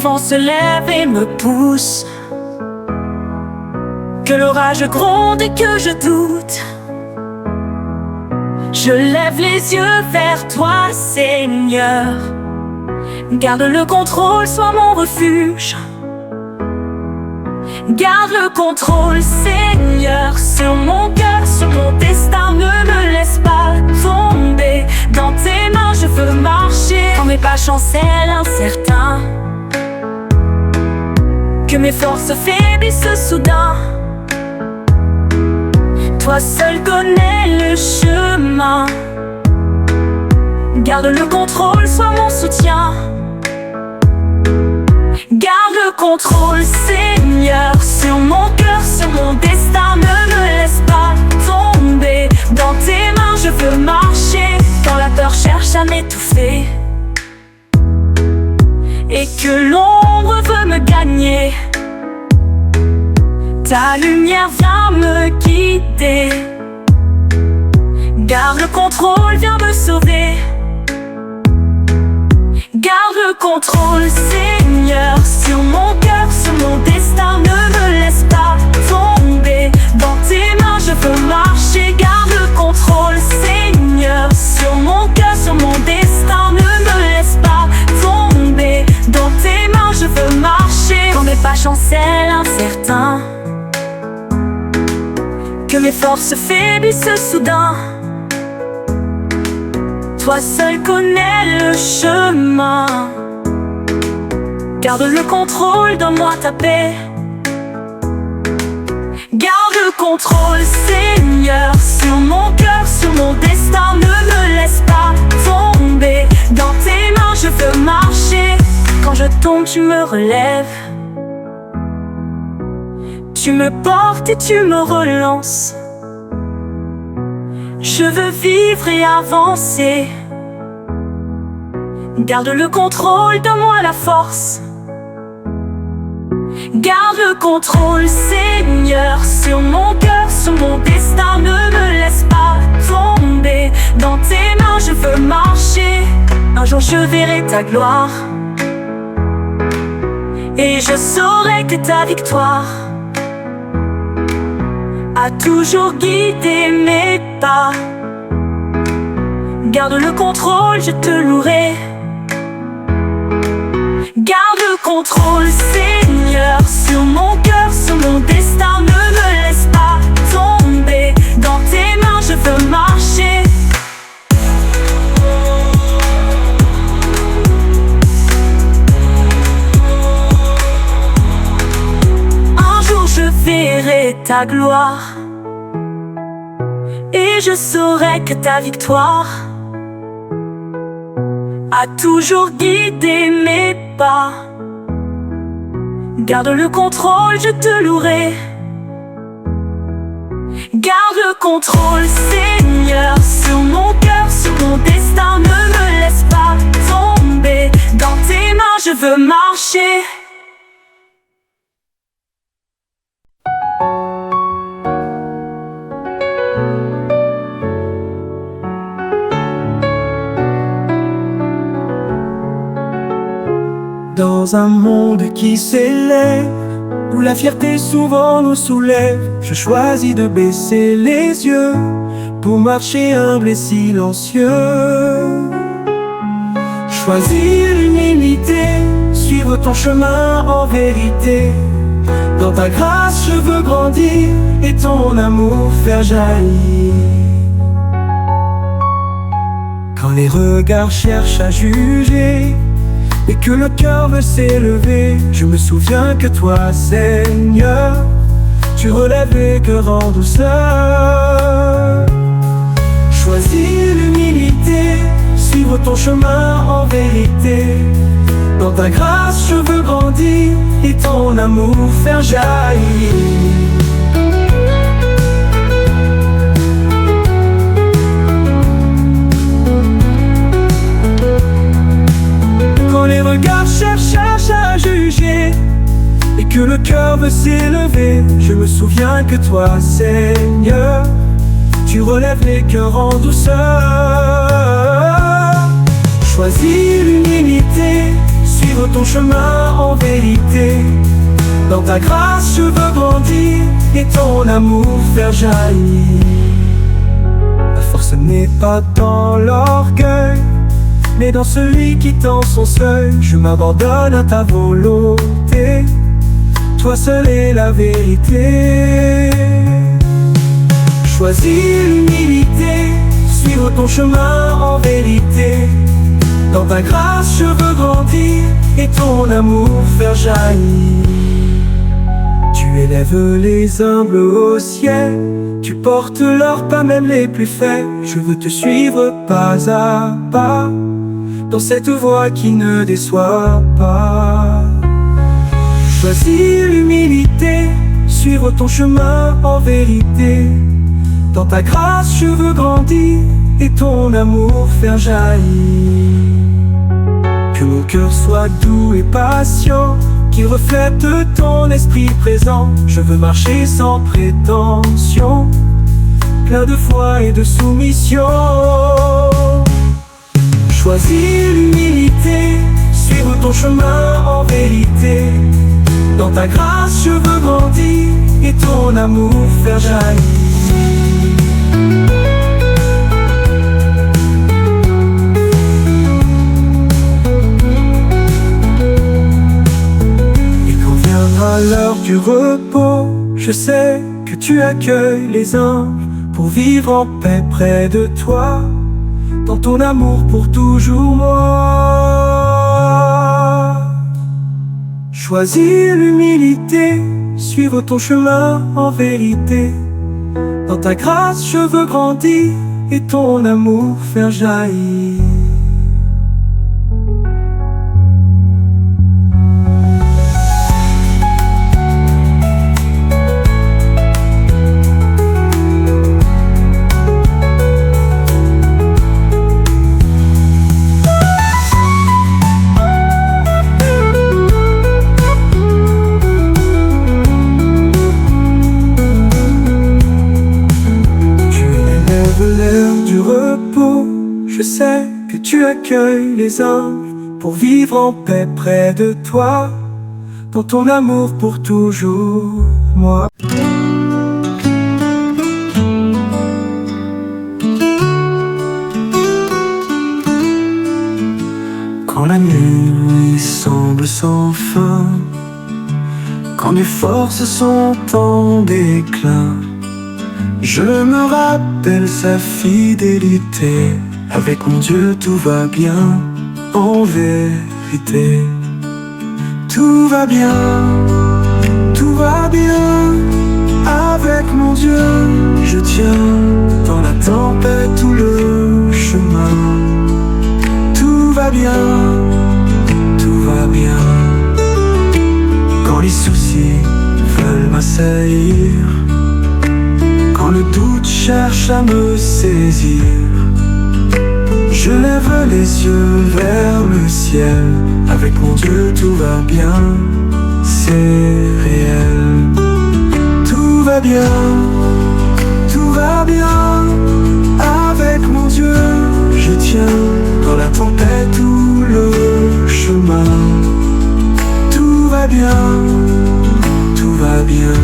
vents se lèvent et me poussent, que l'orage gronde et que je doute, je lève les yeux vers toi, Seigneur. Garde le contrôle, sois mon refuge. Garde le contrôle, Seigneur, sur mon cœur, sur mon destin. Ne me laisse pas tomber. Dans tes mains je veux marcher. Quand mes pas chancellent incertains, que mes forces faiblissent soudain. Toi seul connais le chemin. Garde le contrôle, sois mon soutien. Garde le contrôle, Seigneur, sur mon cœur, sur mon destin. Ne me laisse pas tomber. Dans tes mains je veux marcher. Quand la peur cherche à m'étouffer et que l'ombre veut me gagner, ta lumière vient me guider. Garde le contrôle, viens me sauver. Garde le contrôle, Seigneur, sur mon cœur, sur mon destin. Ne me laisse pas tomber. Dans tes mains je veux marcher. Garde le contrôle, Seigneur, sur mon cœur, sur mon destin. Ne me laisse pas tomber. Dans tes mains je veux marcher. Quand mes pas chancellent incertains, que mes forces faiblissent soudain, toi seul connais le chemin. Garde le contrôle, donne-moi ta paix. Garde le contrôle, Seigneur, sur mon cœur, sur mon destin. Ne me laisse pas tomber. Dans tes mains je veux marcher. Quand je tombe tu me relèves. Tu me portes et tu me relances. Je veux vivre et avancer. Garde le contrôle, donne-moi la force. Garde le contrôle, Seigneur, sur mon cœur, sur mon destin. Ne me laisse pas tomber. Dans tes mains je veux marcher. Un jour je verrai ta gloire et je saurai que ta victoire a toujours guidé mes pas. Garde le contrôle, je te louerai. Garde le contrôle, Seigneur, sur mon cœur, sur mon destin. Ne me laisse pas tomber. Dans tes mains je veux marcher. Un jour je verrai ta gloire et je saurai que ta victoire a toujours guidé mes pas. Garde le contrôle, je te louerai. Garde le contrôle, Seigneur, sur mon cœur, sur mon destin. Ne me laisse pas tomber. Dans tes mains je veux marcher. Dans un monde qui s'élève, où la fierté souvent nous soulève, je choisis de baisser les yeux pour marcher humble et silencieux. Choisir l'humilité, suivre ton chemin en vérité. Dans ta grâce je veux grandir et ton amour faire jaillir. Quand les regards cherchent à juger et que le cœur veut s'élever, je me souviens que toi, Seigneur, tu relèves les cœurs en douceur. Choisis l'humilité, suivre ton chemin en vérité. Dans ta grâce je veux grandir et ton amour faire jaillir. Quand les regards cherchent à juger et que le cœur veut s'élever, je me souviens que toi, Seigneur, tu relèves les cœurs en douceur. Choisis l'humilité, suivre suivre ton chemin en vérité. Dans ta grâce je veux grandir et ton amour faire jaillir. La force n'est pas dans l'orgueil, mais dans celui qui tend son seuil. Je m'abandonne à ta volonté, toi seul est la vérité. Choisis l'humilité, suivre ton chemin en vérité. Dans ta grâce je veux grandir et ton amour faire jaillir. Tu élèves les humbles au ciel, tu portes leurs pas même les plus faibles. Je veux te suivre pas à pas, dans cette voie qui ne déçoit pas. Choisis l'humilité, suivre ton chemin en vérité. Dans ta grâce je veux grandir et ton amour faire jaillir. Que mon cœur soit doux et patient, qu'il reflète ton esprit présent. Je veux marcher sans prétention, plein de foi et de soumission. Choisis l'humilité, suivre ton chemin en vérité. Dans ta grâce je veux grandir et ton amour faire jaillir. À l'heure du repos, je sais que tu accueilles les anges pour vivre en paix près de toi, dans ton amour pour toujours moi. Choisis l'humilité, suivre ton chemin en vérité. Dans ta grâce je veux grandir et ton amour faire jaillir. Je sais que tu accueilles les anges pour vivre en paix près de toi, dans ton amour pour toujours, moi. Quand la nuit semble sans fin, quand mes forces sont en déclin, je me rappelle sa fidélité. Avec mon Dieu tout va bien, en vérité. Tout va bien, tout va bien. Avec mon Dieu, je tiens dans la tempête tout le chemin. Tout va bien, tout va bien. Quand les soucis veulent m'assaillir, quand le doute cherche à me saisir, je lève les yeux vers le ciel. Avec mon Dieu tout va bien, c'est réel. Tout va bien, tout va bien. Avec mon Dieu, je tiens dans la tempête tout le chemin. Tout va bien, tout va bien.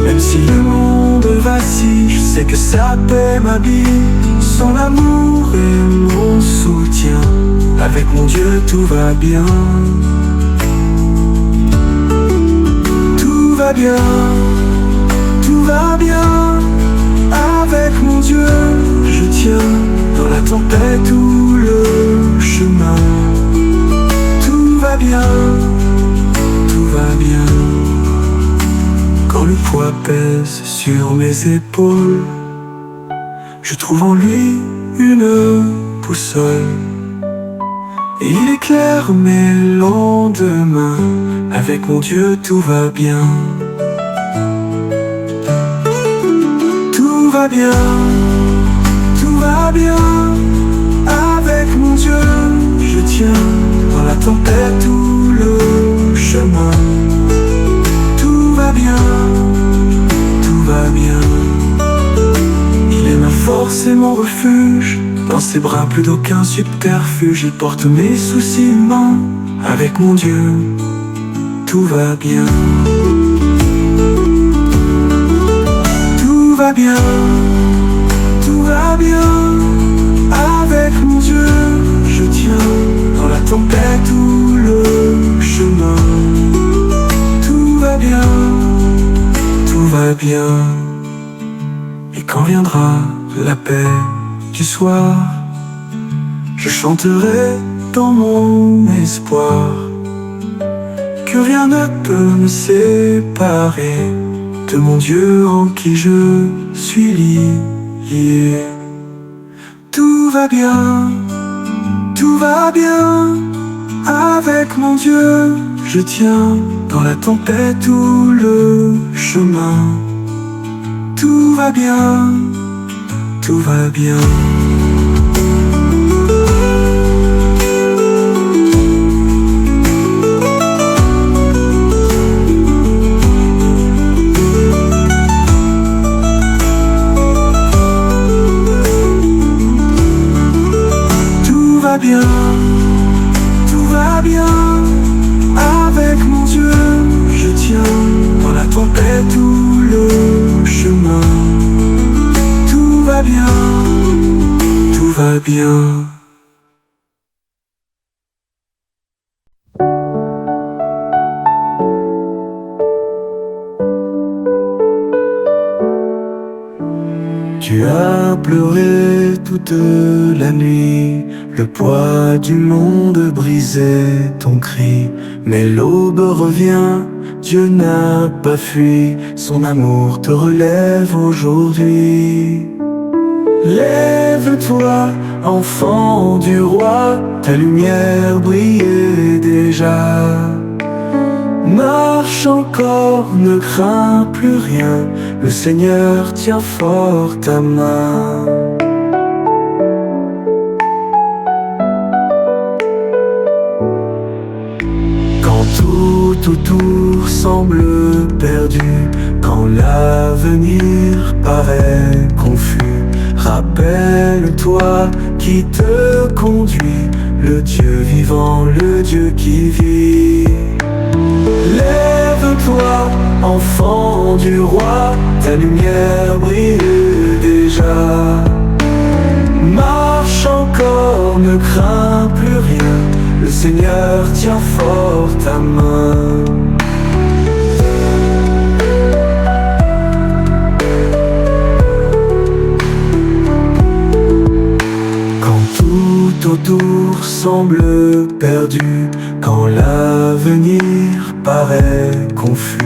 Même si le monde vacille, je sais que sa paix m'habille. Son amour est mon soutien. Avec mon Dieu tout va bien. Tout va bien, tout va bien. Avec mon Dieu, je tiens dans la tempête tout le chemin. Tout va bien, tout va bien. Quand le poids pèse sur mes épaules, je trouve en lui une boussole. Et il éclaire mes lendemains. Avec mon Dieu tout va bien. Tout va bien, tout va bien. Avec mon Dieu, je tiens dans la tempête tout le chemin. Tout va bien, tout va bien. Il est ma force et mon refuge, Dans ses bras plus d'aucun subterfuge, il porte mes soucis humains. Avec mon Dieu, tout va bien. Tout va bien, tout va bien. Avec mon Dieu, je tiens dans la tempête ou le chemin. Tout va bien, tout va bien. Et quand viendra la paix du soir, je chanterai dans mon espoir que rien ne peut me séparer de mon Dieu en qui je suis lié. Tout va bien, tout va bien. Avec mon Dieu, je tiens dans la tempête ou le chemin. Tout va bien, tout va bien. Tout va bien, tout va bien. Avec mon Dieu, je tiens dans la tempête ou le chemin. Tout va bien, tout va bien. Tu as pleuré toute la nuit, le poids du monde brisait ton cri. Mais l'aube revient, Dieu n'a pas fui, son amour te relève aujourd'hui. Lève-toi, enfant du roi, ta lumière brillait déjà. Marche encore, ne crains plus rien, le Seigneur tient fort ta main. Quand tout autour semble perdu, quand l'avenir paraît confus, rappelle-toi qui te conduit, le Dieu vivant, le Dieu qui vit. Lève-toi, enfant du roi, ta lumière brille déjà. Marche encore, ne crains plus rien, le Seigneur tient fort ta main. Quand tout autour semble perdu, quand l'avenir paraît confus,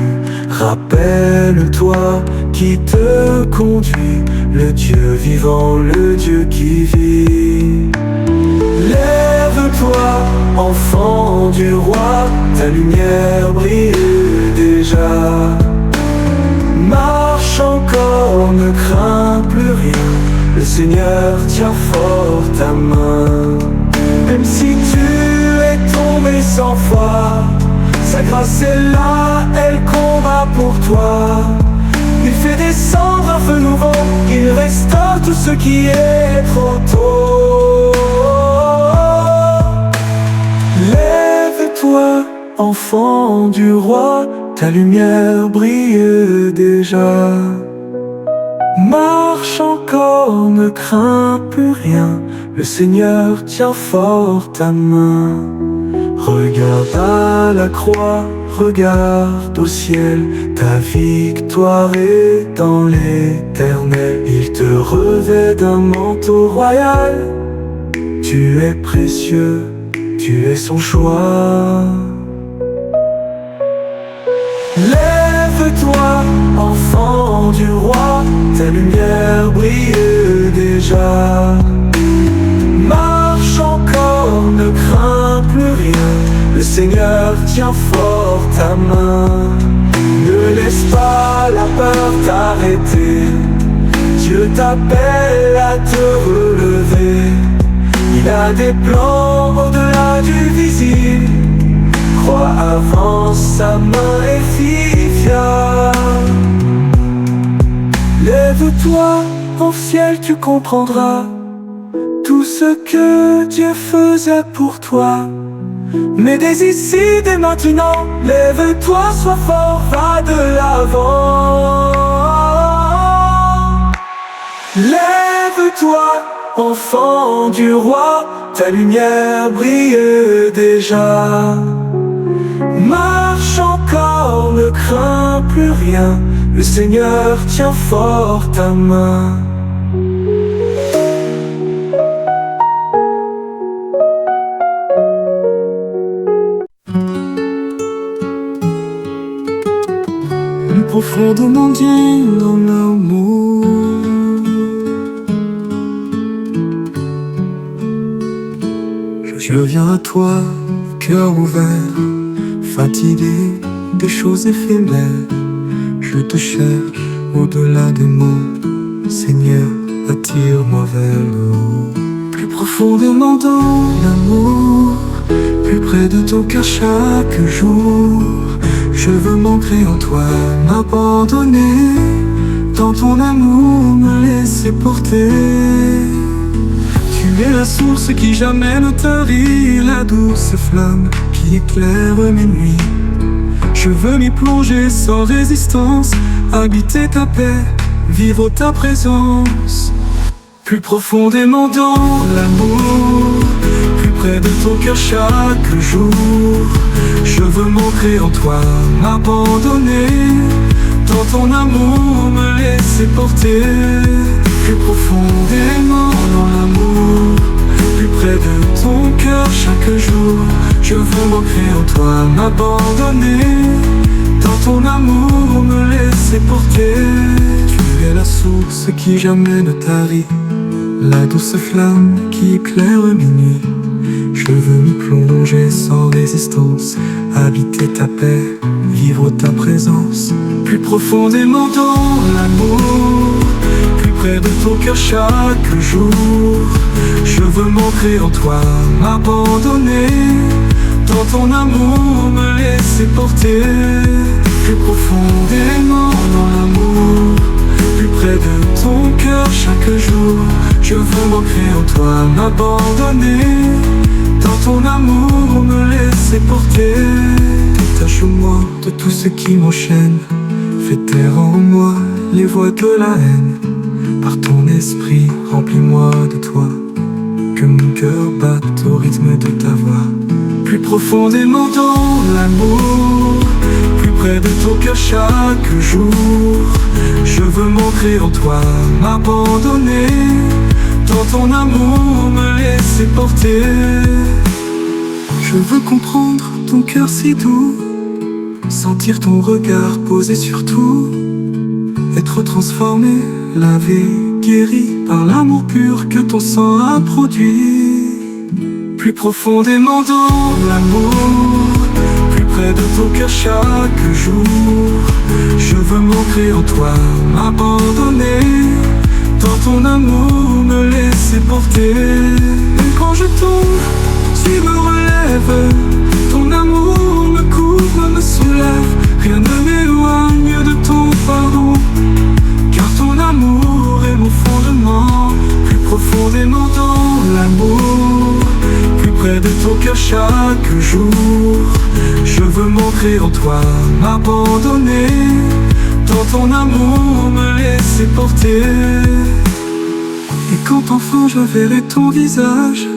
rappelle-toi qui te conduit, le Dieu vivant, le Dieu qui vit. Lève-toi, enfant du roi, ta lumière brille déjà. Marche encore, ne crains plus rien, le Seigneur tient fort ta main. Même si tu es tombé 100 fois, sa grâce est là, elle combat pour toi. Il fait descendre un feu nouveau, il restaure tout ce qui est trop tôt. Lève-toi, enfant du roi, ta lumière brille déjà. Marche encore, ne crains plus rien, le Seigneur tient fort ta main. Regarde à la croix, regarde au ciel, ta victoire est dans l'éternel. Il te revêt d'un manteau royal, tu es précieux, tu es son choix. Lève-toi, enfant du roi, ta lumière brille déjà. Marche encore, ne crains plus rien, le Seigneur tient fort ta main. Ne laisse pas la peur t'arrêter, Dieu t'appelle à te relever. Il a des plans au-delà du visible, crois, avance, sa main est fiable. Lève-toi, au ciel tu comprendras, tout ce que Dieu faisait pour toi. Mais dès ici, dès maintenant, lève-toi, sois fort, va de l'avant. Lève-toi, enfant du roi, ta lumière brille déjà. Marche encore, ne crains plus rien, le Seigneur tient fort ta main. Plus profondément digne dans l'amour, je viens à toi, cœur ouvert, fatigué des choses éphémères. Je te cherche au-delà des mots, Seigneur, attire-moi vers le haut. Plus profondément dans l'amour, plus près de ton cœur chaque jour. Je veux m'ancrer en toi, m'abandonner dans ton amour, me laisser porter. Tu es la source qui jamais ne tarit, la douce flamme qui éclaire mes nuits. Je veux m'y plonger sans résistance, habiter ta paix, vivre ta présence. Plus profondément dans l'amour, plus près de ton cœur chaque jour. Je veux m'ancrer en toi, m'abandonner dans ton amour, me laisser porter. Plus profondément dans l'amour, plus près de ton cœur chaque jour. Je veux m'ancrer en toi, m'abandonner dans ton amour, me laisser porter. Tu es la source qui jamais ne tarit, la douce flamme qui éclaire mes nuits. Je veux me plonger sans résistance, habiter ta paix, vivre ta présence. Plus profondément dans l'amour, plus près de ton cœur chaque jour. Je veux m'ancrer en toi, m'abandonner dans ton amour, me laisser porter. Plus profondément dans l'amour, plus près de ton cœur chaque jour. Je veux m'ancrer en toi, m'abandonner dans ton amour, me laisser porter. Détache-moi de tout ce qui m'enchaîne, fais taire en moi les voix de la haine. Par ton esprit, remplis-moi de toi, que mon cœur batte au rythme de ta voix. Plus profondément dans l'amour, plus près de ton cœur chaque jour. Je veux m'ancrer en toi, m'abandonner dans ton amour, me laisser porter. Je veux comprendre ton cœur si doux, sentir ton regard posé sur tout, être transformé, lavé, guéri par l'amour pur que ton sang a produit. Plus profondément dans l'amour, plus près de ton cœur chaque jour. Je veux m'ancrer en toi, m'abandonner dans ton amour, me laisser porter. Même quand je tombe, tu me relèves, ton amour me couvre, me soulève. Rien ne m'éloigne de ton pardon, car ton amour est mon fondement. Plus profondément dans l'amour, plus près de ton cœur chaque jour. Je veux m'ancrer en toi, m'abandonner dans ton amour, me laisser porter. Et quand enfin je verrai ton visage,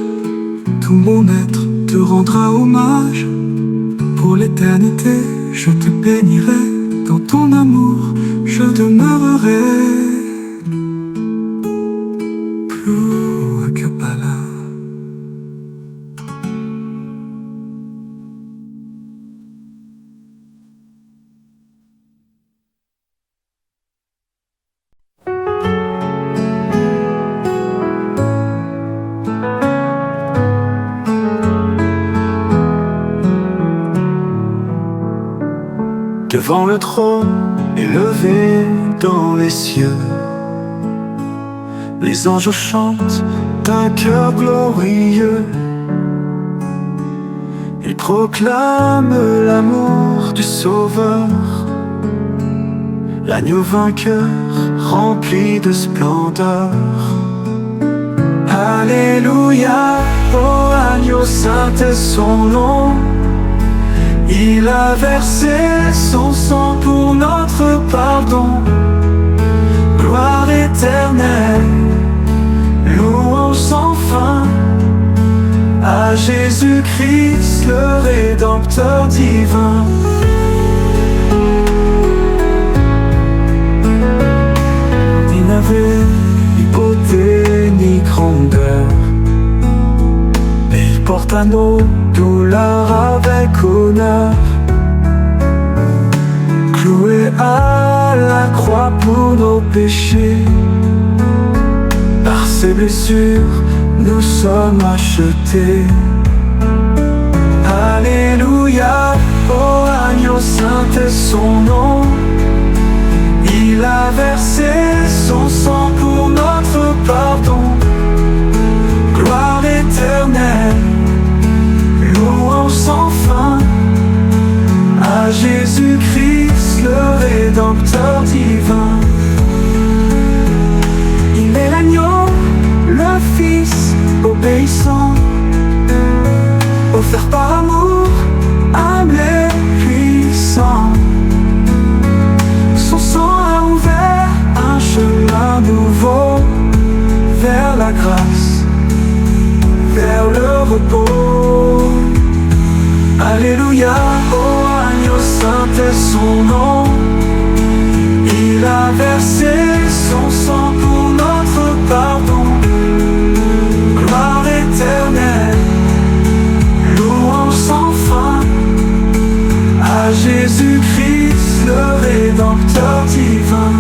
tout mon être te rendra hommage. Pour l'éternité, je te bénirai, dans ton amour, je demeurerai. Plus que pas là. Devant le trône, élevé dans les cieux, les anges chantent d'un cœur glorieux. Ils proclament l'amour du Sauveur, l'agneau vainqueur rempli de splendeur. Alléluia, oh agneau saint est son nom. Il a versé son sang pour notre pardon. Gloire éternelle, louange sans fin à Jésus-Christ, le Rédempteur divin. Il n'avait ni beauté ni grandeur, mais il porte à nos douleurs avec honneur. Cloué à la croix pour nos péchés, par ses blessures nous sommes achetés. Alléluia, oh agneau saint est son nom. Il a versé son sang pour notre pardon. Gloire éternelle, louange sans fin à Jésus-Christ, le Rédempteur divin. Il est l'agneau, le Fils obéissant, offert par amour, humble et puissant. Son sang a ouvert un chemin nouveau vers la grâce, vers le repos. Alléluia, oh agneau saint est son nom. Il a versé son sang pour notre pardon. Gloire éternelle, louange sans fin à Jésus-Christ, le Rédempteur divin.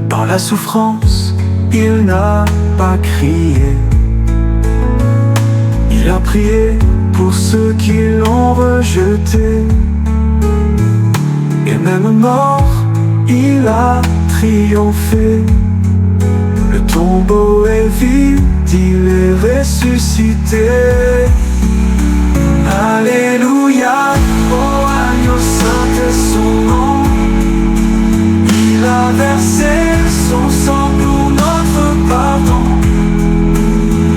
Dans la souffrance, il n'a pas crié. Il a prié pour ceux qui l'ont rejeté. Et même mort, il a triomphé. Le tombeau est vide, il est ressuscité. Alléluia, oh agneau saint est son nom. Il a versé son sang pour notre pardon.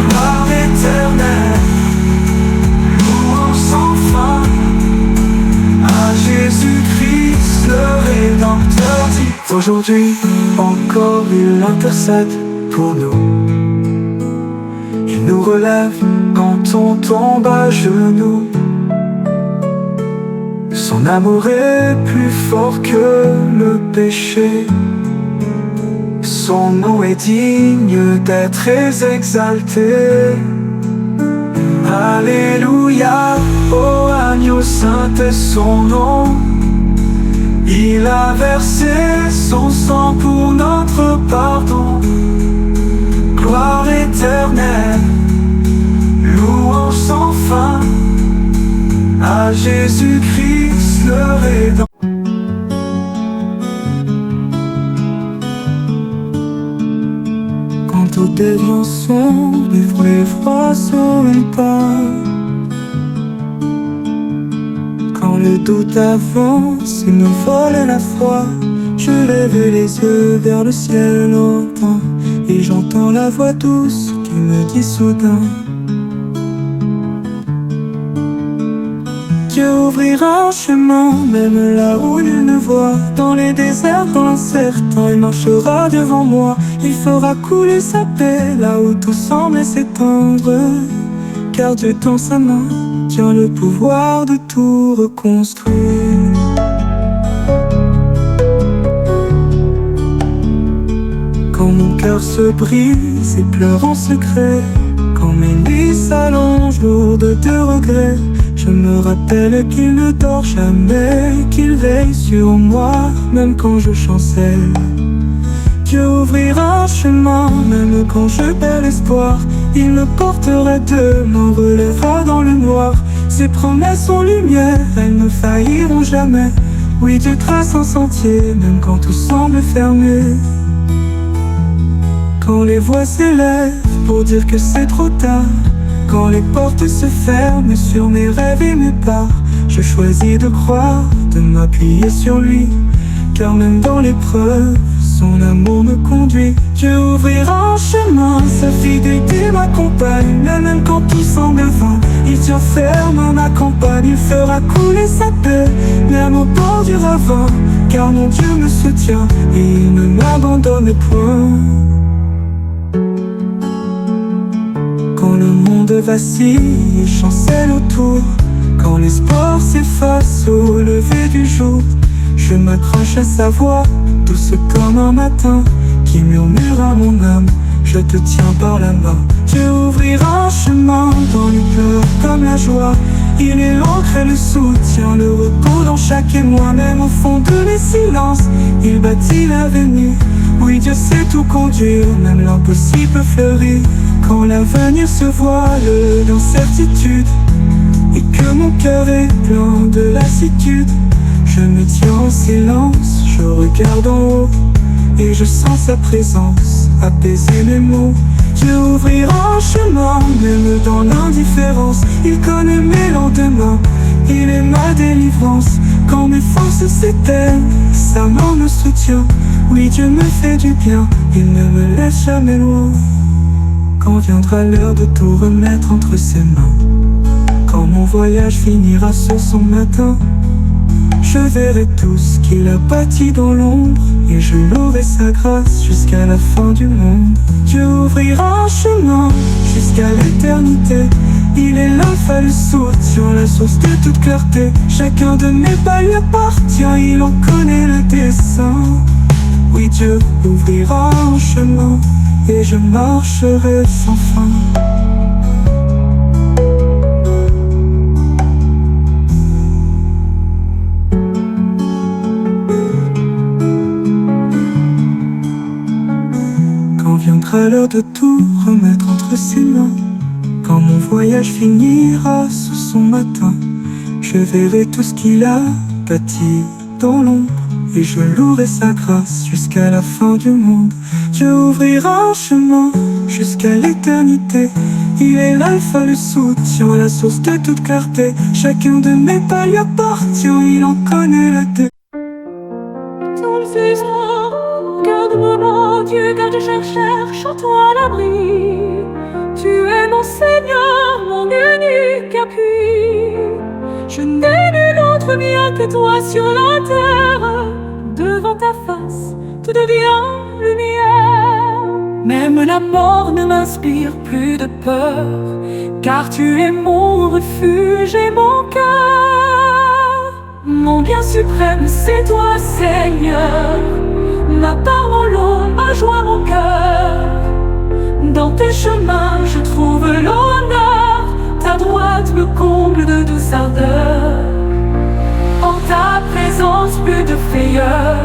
Gloire éternelle, louange sans fin à Jésus-Christ, le Rédempteur dit. Aujourd'hui encore il intercède pour nous. Il nous relève quand on tombe à genoux. Son amour est plus fort que le péché. Son nom est digne d'être exalté. Alléluia, oh agneau saint est son nom. Il a versé son sang pour notre pardon. Gloire éternelle, louange sans fin à Jésus-Christ, le Rédempteur. Quand tout devient sombre, les vrais froids sont pas. Quand le doute avance et me vole la foi, je lève les yeux vers le ciel longtemps, et j'entends la voix douce qui me dit soudain: Dieu ouvrira un chemin, même là où il ne voit. Dans les déserts, dans l'incertain, il marchera devant moi. Il fera couler sa paix là où tout semble s'étendre, car Dieu dans sa main tient le pouvoir de tout reconstruire. Quand mon cœur se brise et pleure en secret, quand mes nuits s'allongent lourdes de regrets, je me rappelle qu'il ne dort jamais, qu'il veille sur moi, même quand je chancelle. Dieu ouvrira un chemin, même quand je perds l'espoir. Il me portera de m'en relèvera dans le noir. Ses promesses sont lumière, elles ne failliront jamais. Oui, Dieu trace un sentier, même quand tout semble fermé. Quand les voix s'élèvent pour dire que c'est trop tard, quand les portes se ferment sur mes rêves et mes parts, je choisis de croire, de m'appuyer sur lui, car même dans l'épreuve, son amour me conduit. Dieu ouvrira un chemin, sa fidélité m'accompagne. Même quand tout semble vain, il tient ferme ma campagne. Il fera couler sa paix, même au bord du ravin. Car mon Dieu me soutient et il ne m'abandonne point. Quand le monde vacille et chancelle autour, quand l'espoir s'efface au lever du jour, je m'accroche à sa voix, douce comme un matin, qui murmure à mon âme, je te tiens par la main. Dieu ouvrira un chemin dans les pleurs comme la joie. Il est l'encre et le soutien, le repos dans chaque émoi. Même au fond de mes silences, il bâtit l'avenir. Oui, Dieu sait tout conduire, même l'impossible fleurit. Quand l'avenir se voile d'incertitude et que mon cœur est plein de lassitude, je me tiens en silence, je regarde en haut et je sens sa présence apaiser mes maux. Dieu ouvrira un chemin, même dans l'indifférence. Il connaît mes lendemains, il est ma délivrance. Quand mes forces s'éteignent, sa main me soutient. Oui, Dieu me fait du bien, il ne me laisse jamais loin. Quand viendra l'heure de tout remettre entre ses mains, quand mon voyage finira sur son matin, je verrai tout ce qu'il a bâti dans l'ombre et je louerai sa grâce jusqu'à la fin du monde. Dieu ouvrira un chemin jusqu'à l'éternité. Il est l'alpha, le soutien, la source de toute clarté. Chacun de mes pas lui appartient, il en connaît le dessein. Oui, Dieu ouvrira un chemin et je marcherai sans fin. Quand viendra l'heure de tout remettre entre ses mains, quand mon voyage finira sous son matin, je verrai tout ce qu'il a bâti dans l'ombre et je louerai sa grâce jusqu'à la fin du monde. Dieu ouvrira un chemin jusqu'à l'éternité. Il est l'alpha, le soutien, la source de toute clarté. Chacun de mes pas lui appartient, il en connaît la tête. Dans le fuseau, garde-moi mon Dieu, car je cherche en toi l'abri. Tu es mon Seigneur, mon unique appui. Je n'ai nul autre bien que toi sur la terre. Devant ta face, tout devient lumière. Même la mort ne m'inspire plus de peur, car tu es mon refuge et mon cœur. Mon bien suprême, c'est toi, Seigneur. Ma parole, ma joie, mon cœur. Dans tes chemins, je trouve l'honneur. Ta droite me comble de douce ardeur. En ta présence, plus de frayeur,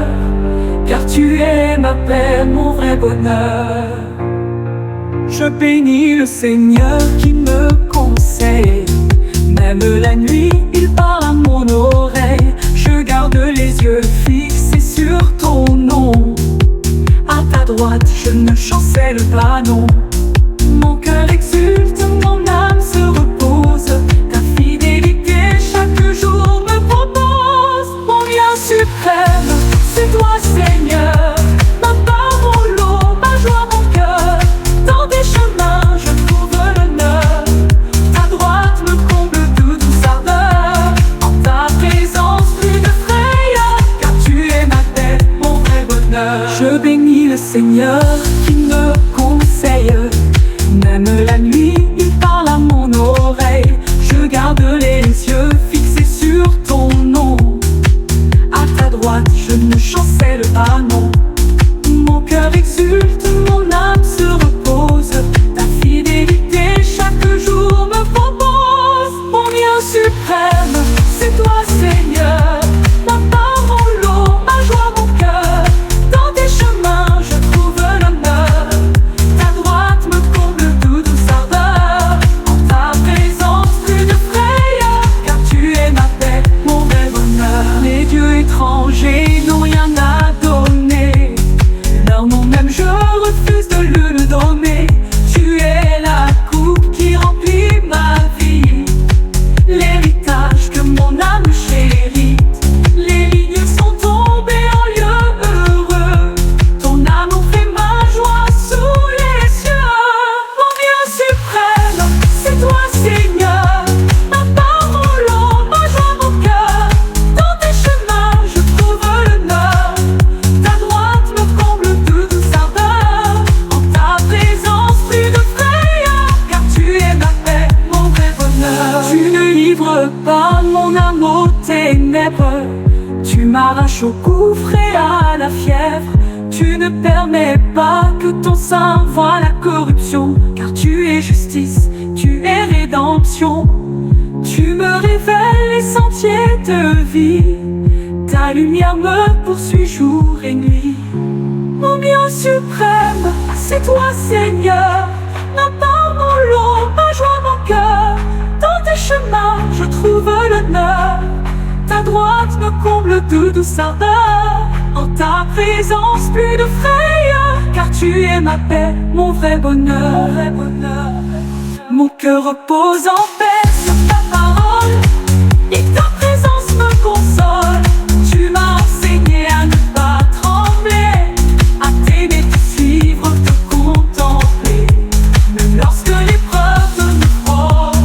car tu es ma paix, mon vrai bonheur. Je bénis le Seigneur qui me conseille. Même la nuit, il parle à mon oreille. Je garde les yeux fixés sur ton nom. À ta droite, je ne chancelle pas, non. Mon cœur exulte, mon âme se repose. Ta fidélité chaque jour me propose. Mon bien suprême, c'est toi, Seigneur. Ma parole, ma joie, mon cœur. Dans tes chemins, je trouve l'honneur. Ta droite me comble de douce ardeur. En ta présence, plus de frayeur, car tu es ma paix, mon vrai bonheur. Je bénis le Seigneur qui me conseille. Même la nuit, il parle à mon oreille. Je garde les yeux fixés sur ton nom. À ta droite, je ne chancelle pas, non. Mon cœur exulte, mon âme se repose. Ta fidélité chaque jour me propose. Mon bien suprême, c'est toi, Seigneur. Ma parole, ma joie, mon cœur. Dans tes chemins, je trouve l'honneur. Ta droite me comble de douce ardeur. En ta présence, plus de frayeur, car tu es ma paix, mon vrai bonheur. Les dieux étrangers n'ont rien à donner. Leur nom même je au gouffre et à la fièvre. Tu ne permets pas que ton sein voie la corruption, car tu es justice, tu es rédemption. Tu me révèles les sentiers de vie, ta lumière me poursuit jour et nuit. Mon bien suprême, c'est toi Seigneur, ma part, mon lot, ma joie, mon cœur. Dans tes chemins, je trouve l'honneur, ta droite me comble de douce ardeur. En ta présence, plus de frayeur, car tu es ma paix, mon vrai bonheur. Mon cœur repose en paix sur ta parole, et ta présence me console. Tu m'as enseigné à ne pas trembler, à t'aimer, te suivre, te contempler. Même lorsque l'épreuve me frôle,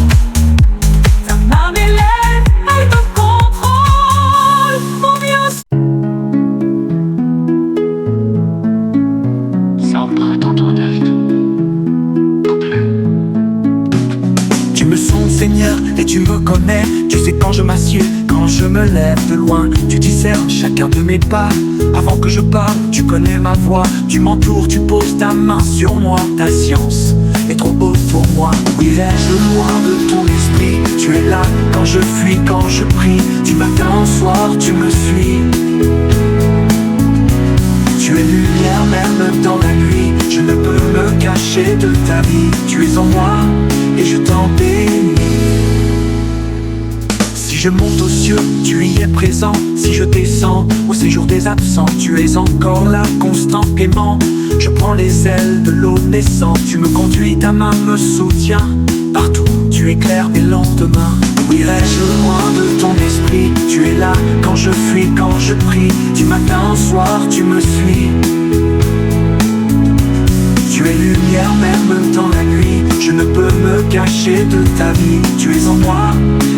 ta main m'élève, elle me contrôle. Mon bien Tu me sondes, Seigneur, et tu me connais. Tu sais quand je m'assieds, quand je me lève de loin. Tu discernes chacun de mes pas. Avant que je parle, tu connais ma voix. Tu m'entoures, tu poses ta main sur moi. Ta science est trop haute pour moi. Où irais-je loin de ton esprit? Tu es là quand je fuis, quand je prie. Du matin au soir, tu me suis. Tu es lumière même dans la nuit. Je ne peux me cacher de ta vie. Tu es en moi et je t'en bénis. Si je monte aux cieux, tu y es présent. Si je descends au séjour des absents, tu es encore là, constant, aimant. Je prends les ailes de l'eau naissante. Tu me conduis, ta main me soutient. Partout, tu éclaires mes lendemains. Où irais-je loin de ton esprit? Tu es là quand je fuis, quand je prie. Du matin au soir, tu me suis. Tu es lumière même dans la nuit. Je ne peux me cacher de ta vie. Tu es en moi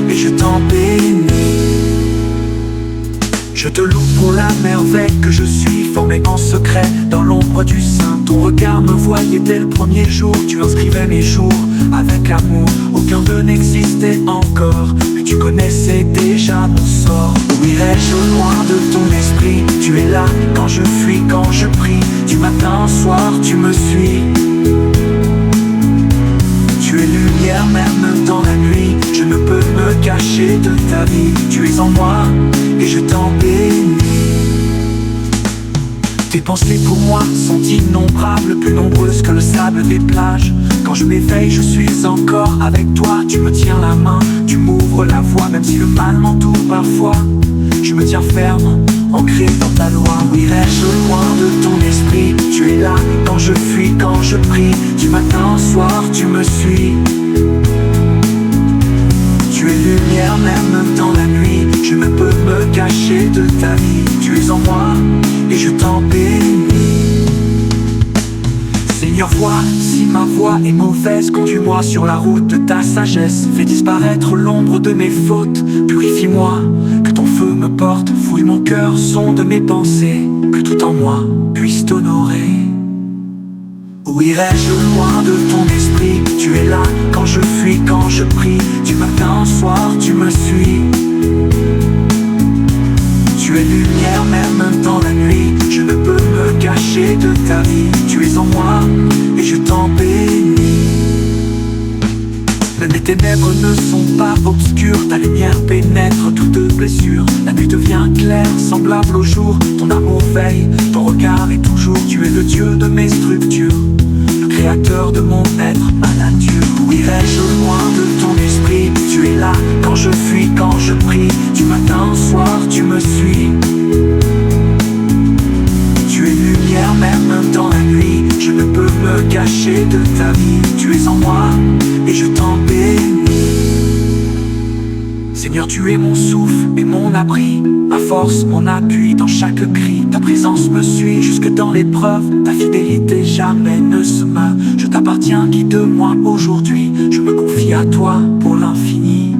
et je t'en bénis. Je te loue pour la merveille que je suis, formé en secret dans l'ombre du sein. Ton regard me voyait dès le premier jour. Tu inscrivais mes jours avec amour. Aucun d'eux n'existait encore, mais tu connaissais déjà mon sort. Où irais-je loin de ton esprit? Tu es là quand je fuis, quand je prie. Du matin au soir, tu me suis. Tu es lumière même dans la nuit. Je ne peux me cacher de ta vie. Tu es en moi et je t'en bénis. Tes pensées pour moi sont innombrables, plus nombreuses que le sable des plages. Quand je m'éveille, je suis encore avec toi. Tu me tiens la main, tu m'ouvres la voie. Même si le mal m'entoure parfois, je me tiens ferme, ancré dans ta loi. Où irais-je loin de ton esprit? Tu es là quand je fuis, quand je prie. Du matin au soir, tu me suis. Tu es lumière même dans la nuit. Je ne peux me cacher de ta vie. Tu es en moi et je t'en bénis. Seigneur, vois si ma voix est mauvaise. Conduis-moi sur la route de ta sagesse. Fais disparaître l'ombre de mes fautes. Purifie-moi, que ton feu me porte. Fouille mon cœur, sonde mes pensées. Que tout en moi puisse t'honorer. Où irais-je loin de ton esprit? Tu es là quand je fuis, quand je prie. Du matin au soir, tu me suis. Tu es lumière même dans la nuit. Je ne peux me cacher de ta vie. Tu es en moi et je t'en bénis. Les ténèbres ne sont pas obscures. Ta lumière pénètre toute blessure. La nuit devient claire, semblable au jour. Ton amour veille, ton regard est toujours. Tu es le Dieu de mes structures, le créateur de mon être, ma nature. Où irais-je loin de ton esprit? Tu es là quand je fuis, quand je prie. Du matin au soir, tu me suis. Tu es lumière même dans la nuit. Je ne peux me cacher de ta vie. Tu es en moi et je t'en bénis. Seigneur, tu es mon souffle et mon abri, ma force, mon appui dans chaque cri. Ta présence me suit jusque dans l'épreuve. Ta fidélité jamais ne se meurt. Je t'appartiens, guide-moi aujourd'hui. Je me confie à toi pour l'infini.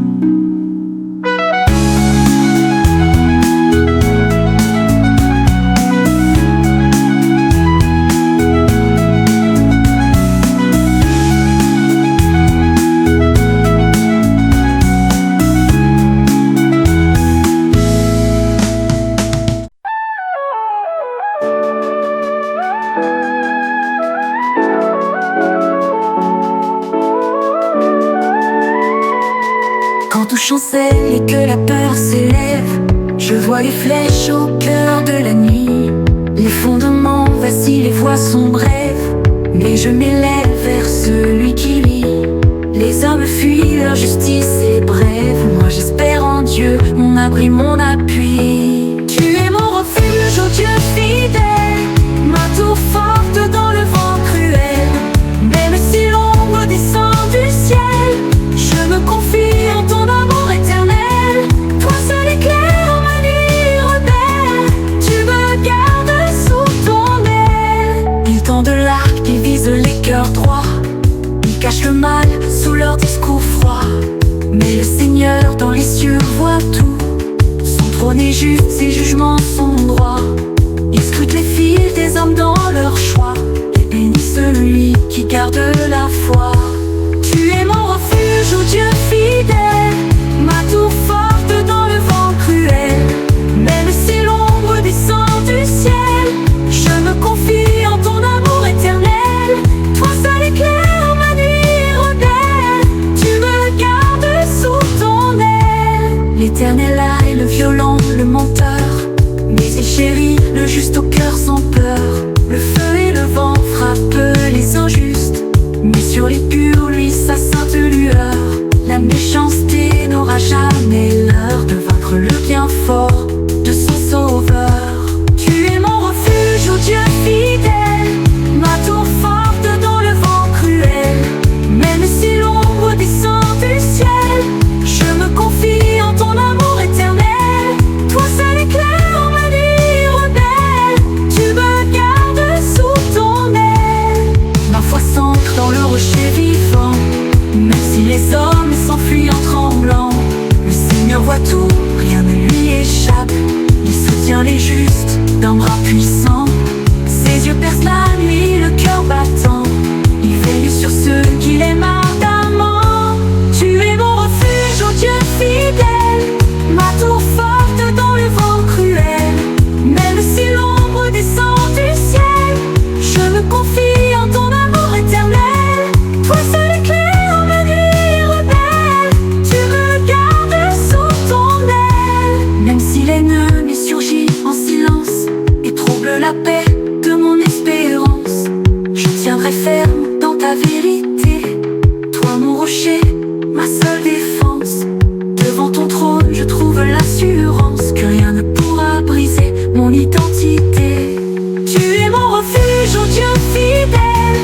chancelle et que la peur s'élève. Je vois les flèches au cœur de la nuit. Les fondements vacillent, les voies sont brèves, mais je m'élève vers celui qui lit. Les hommes fuient, leur justice est brève. Moi j'espère en Dieu, mon abri, mon appui. Tu es mon refuge, ô Dieu fidèle, ma tour forte dans le vent cruel. Même si l'ombre descend du ciel, je me confie en ton amour éternel. Toi seul éclaire ma nuit rebelle, tu me gardes sous ton aile. Ils tendent l'arc, ils visent les cœurs droits, ils cachent le mal sous leur discours froid. Mais le Seigneur dans les cieux voit tout, son trône est juste, ses jugements sont droits. Il scrute les fils des hommes dans leur choix, et bénit celui qui garde la foi. Tu es mon refuge, ô Dieu fidèle, ma tour forte dans le vent cruel. Même si l'ombre descend du ciel, je me confie en ton amour éternel. Toi seul éclaire ma nuit rebelle, tu me gardes sous ton aile. L'Éternel est le violent, le menteur, mais il chérit le juste au cœur sans peur. Le feu et le vent frappent les injustes, mais sur les purs lui sa sainte lueur. La méchanceté n'aura jamais l'heure de vaincre le bien fort de son sauveur. Tu es mon refuge, ô Dieu fidèle, ma tour forte dans le vent cruel. Même si l'ombre descend du ciel, je me confie en ton amour éternel. Toi seul éclaire ma nuit rebelle, tu me gardes sous ton aile. Ma foi s'ancre dans le rocher vivant, même si les hommes s'enfuient en tremblant. Le Seigneur voit tout, rien ne lui échappe. Il soutient les justes d'un bras puissant. Ses yeux percent la nuit, le cœur battant. Il veille sur ceux qu'il aime ardemment. Tu es mon refuge, ô Dieu fidèle, ma tour forte dans le vent cruel. Même si l'ombre descend du ciel, je me confie en ton amour éternel. Toi seul éclaire ma nuit rebelle, tu me gardes sous ton aile. Même si l'ennemi surgit en silence et trouble la paix de mon espérance, je tiendrai ferme dans ta vérité. Toi mon rocher, ma seule défense. Devant ton trône je trouve l'assurance que rien ne pourra briser mon identité. Tu es mon refuge, ô Dieu fidèle,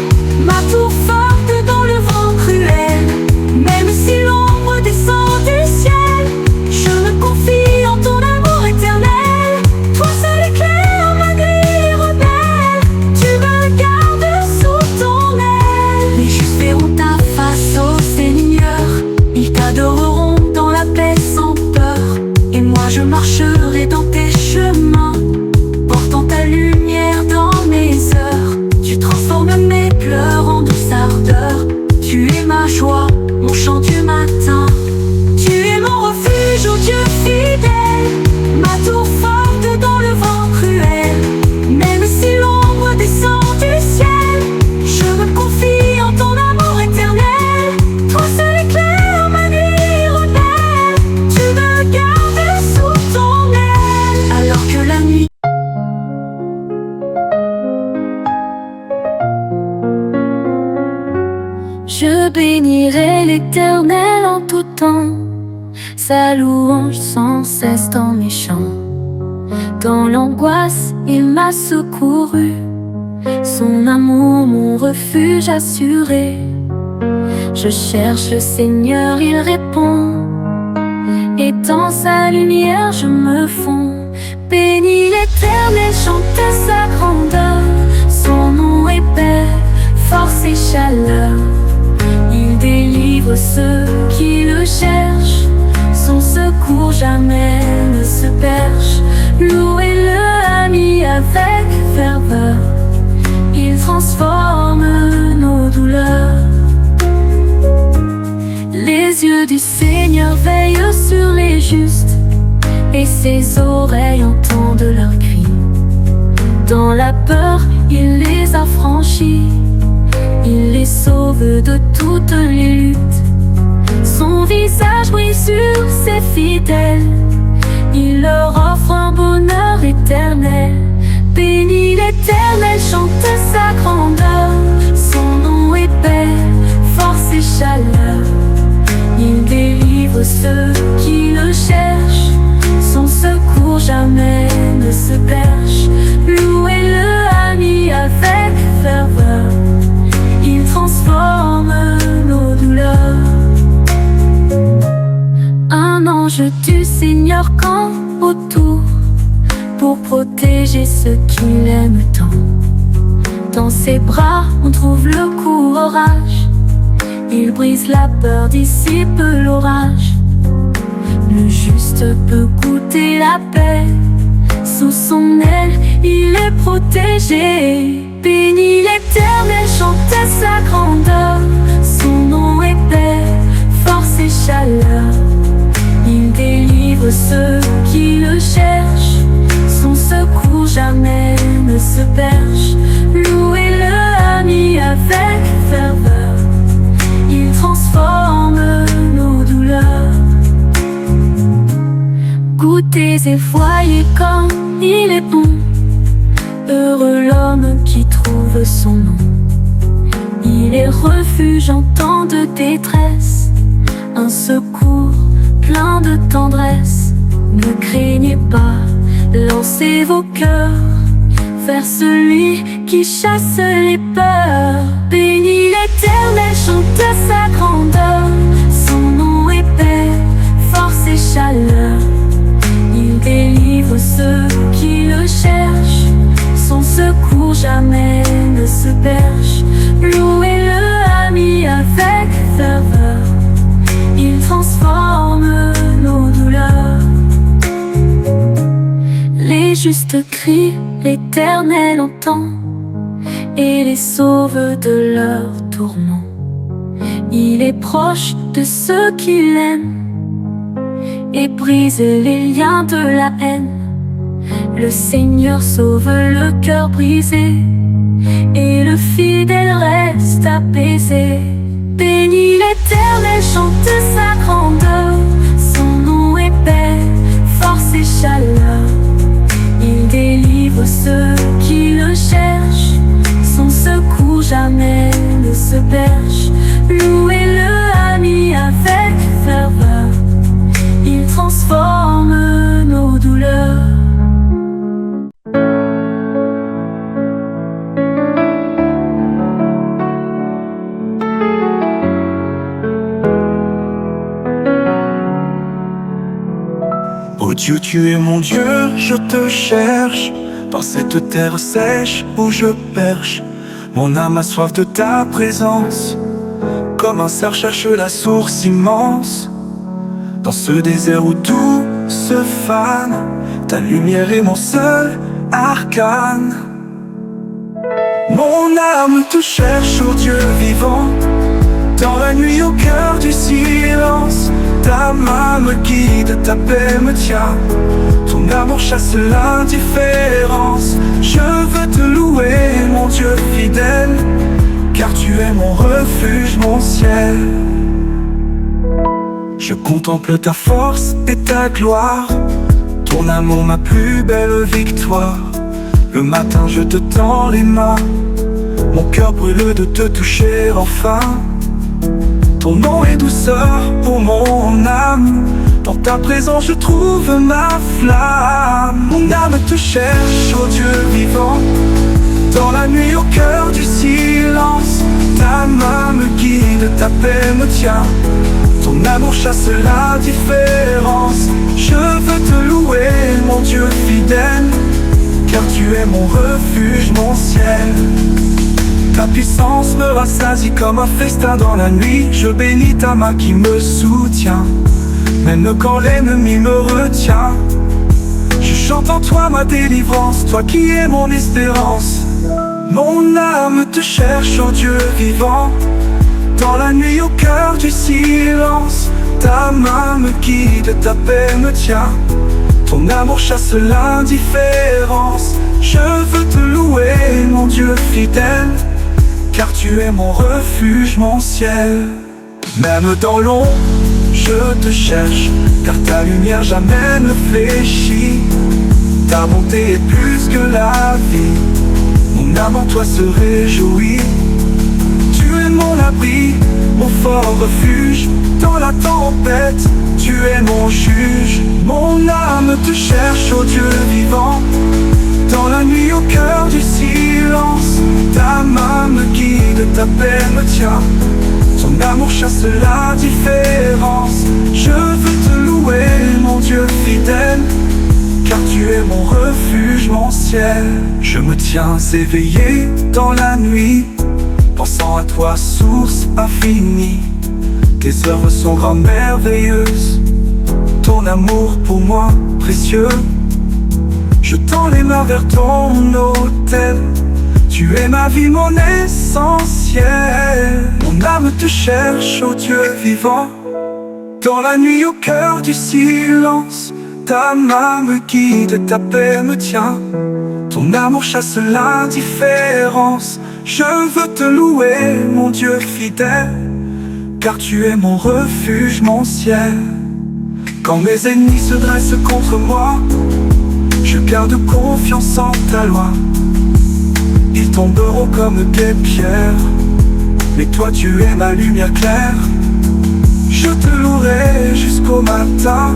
ma tour forte dans le vent cruel. Même si l'ombre descend du ciel, je me confie en ton amour éternel. Toi seul éclaire ma nuit rebelle, tu me gardes sous ton aile. Les justes verront ta face, ô Seigneur, ils t'adoreront dans la paix sans peur. Et moi je marcherai dans tes chemins, portant ta lumière dans mes heures. Tu transformes mes pleurs en douce ardeur, tu es ma joie, mon chant du matin. Tu es mon refuge, ô Dieu fidèle, ma tour forte dans le vent cruel. Même si l'ombre descend du ciel, je me confie en ton amour éternel. Toi seul éclaire ma nuit rebelle, tu me gardes sous ton aile. Alors que la nuit je bénirai l'Éternel en tout temps, sa louange sans cesse dans mes chants. Dans l'angoisse, il m'a secouru, son amour mon refuge assuré. Je cherche le Seigneur, il répond, et dans sa lumière je me fonds. Bénis l'Éternel, chantez sa grandeur, son nom est paix, force et chaleur. Il délivre ceux qui le cherchent, son secours jamais ne se perche. Louez-le, amis, avec ferveur, il transforme nos douleurs. Les yeux du Seigneur veillent sur les justes, et ses oreilles entendent leurs cris. Dans la peur, il les a franchis, il les sauve de toutes les luttes. Son visage brille sur ses fidèles. Il leur offre un bonheur éternel. Bénis l'Éternel, chante sa grandeur. Son nom est paix, force et chaleur. Il délivre ceux qui le cherchent. Son secours jamais ne se perche. Louez-le, amis, avec ferveur. Il transforme nos douleurs. Un ange du Seigneur campe autour pour protéger ceux qui l'aiment tant. Dans ses bras on trouve le courage. Il brise la peur, dissipe l'orage. Le juste peut goûter la paix. Sous son aile il est protégé. Bénis l'Éternel, chante sa grandeur. Son nom est paix, force et chaleur. Il délivre ceux qui le cherchent. Son secours jamais ne se perche. Louez-le, amis, avec ferveur. Il transforme nos douleurs. Goûtez et voyez comme il est bon. Heureux l'homme qui trouve son nom. Il est refuge en temps de détresse, un secours plein de tendresse. Ne craignez pas, lancez vos cœurs vers celui qui chasse les peurs. Bénis l'Éternel, chante sa grandeur. Son nom est paix, force et chaleur. Il délivre ceux qui le cherchent. Son secours jamais ne se perche. Louez-le, amis, avec ferveur. Il transforme nos douleurs. Les justes crient, l'Éternel entend et les sauve de leurs tourments. Il est proche de ceux qui l'aiment et brise les liens de la haine. Le Seigneur sauve le cœur brisé et le fidèle reste apaisé. Bénis l'Éternel, chante sa grandeur. Son nom est paix, force et chaleur. Il délivre ceux qui le cherchent. Son secours jamais ne se perche. Louez-le, amis, avec ferveur. Il transforme nos douleurs. Oh Dieu, tu es mon Dieu, je te cherche. Dans cette terre sèche où je perche, mon âme a soif de ta présence, comme un cerf cherche la source immense. Dans ce désert où tout se fane, ta lumière est mon seul arcane. Mon âme te cherche, ô Dieu vivant. Dans la nuit au cœur du silence, ta main me guide, ta paix me tient. Ton amour chasse l'indifférence. Je veux te louer, mon Dieu fidèle, car tu es mon refuge, mon ciel. Je contemple ta force et ta gloire, ton amour ma plus belle victoire. Le matin je te tends les mains, mon cœur brûle de te toucher enfin. Ton nom est douceur pour mon âme, dans ta présence je trouve ma flamme. Mon âme te cherche, ô Dieu vivant. Dans la nuit au cœur du silence, ta main me guide, ta paix me tient. Ton amour chasse l'indifférence. Je veux te louer, mon Dieu fidèle, car tu es mon refuge, mon ciel. Ta puissance me rassasie comme un festin dans la nuit. Je bénis ta main qui me soutient, même quand l'ennemi me retient. Je chante en toi ma délivrance, toi qui es mon espérance. Mon âme te cherche, ô Dieu vivant. Dans la nuit au cœur du silence, ta main me guide, ta paix me tient. Ton amour chasse l'indifférence. Je veux te louer, mon Dieu fidèle, car tu es mon refuge, mon ciel. Même dans l'ombre je te cherche, car ta lumière jamais ne fléchit. Ta bonté est plus que la vie, mon âme en toi se réjouit. Tu es mon abri, mon fort refuge, dans la tempête, tu es mon juge. Mon âme te cherche, ô Dieu vivant, dans la nuit au cœur du silence. Ta main me guide, ta paix me tient, ton amour chasse la différence. Je veux te louer, mon Dieu fidèle, car tu es mon refuge, mon ciel. Je me tiens éveillé dans la nuit, pensant à toi, source infinie. Tes œuvres sont grandes, merveilleuses, ton amour pour moi précieux. Je tends les mains vers ton autel, tu es ma vie, mon essentiel. Mon âme te cherche, ô Dieu vivant, dans la nuit au cœur du silence. Ta main me guide, ta paix me tient, ton amour chasse l'indifférence. Je veux te louer, mon Dieu fidèle, car tu es mon refuge, mon ciel. Quand mes ennemis se dressent contre moi, je garde confiance en ta loi. Ils tomberont comme des pierres, mais toi tu es ma lumière claire. Je te louerai jusqu'au matin,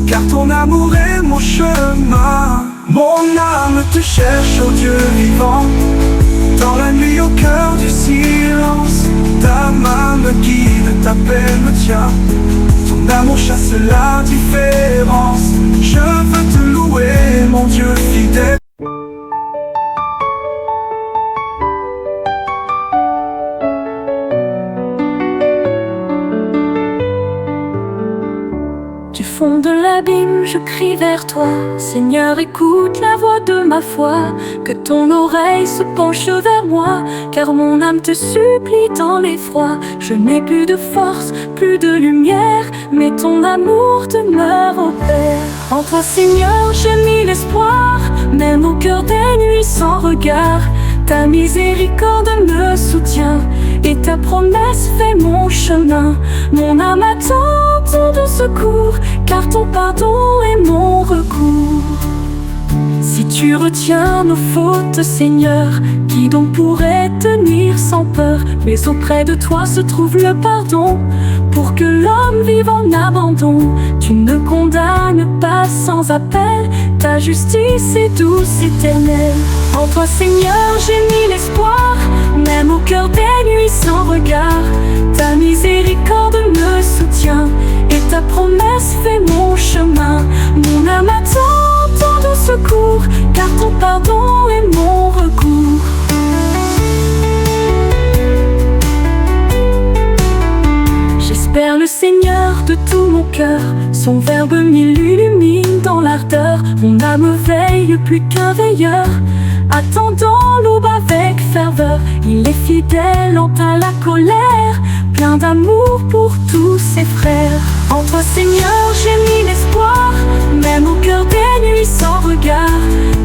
car ton amour est mon chemin. Mon âme te cherche, ô Dieu vivant, dans la nuit au cœur du silence. Ta main me guide, ta paix me tient, ton amour chasse l'indifférence. Je veux te louer, mon Dieu fidèle. Du fond de l'abîme, je crie vers toi. Seigneur, écoute la voix de ma foi. Que ton oreille se penche vers moi, car mon âme te supplie dans l'effroi. Je n'ai plus de force, plus de lumière, mais ton amour demeure au Père. En toi, Seigneur, j'ai mis l'espoir, même au cœur des nuits sans regard. Ta miséricorde me soutient, et ta promesse fait mon chemin. Mon âme attend ton doux secours, car ton pardon est mon recours. Si tu retiens nos fautes, Seigneur, qui donc pourrait tenir sans peur? Mais auprès de toi se trouve le pardon, pour que l'homme vive en abandon. Tu ne condamnes pas sans appel, ta justice est douce, éternelle. En toi, Seigneur, j'ai mis l'espoir, même au cœur des nuits sans regard. Ta miséricorde me soutient, et ta promesse fait mon chemin. Mon âme attend ton doux secours, car ton pardon est mon recours. J'espère le Seigneur de tout mon cœur, son verbe m'illumine dans l'ardeur. Mon âme veille plus qu'un veilleur, attendant l'aube avec ferveur. Il est fidèle en à la colère, plein d'amour pour tous ses frères. En toi, Seigneur, j'ai mis l'espoir, même au cœur des nuits sans regard.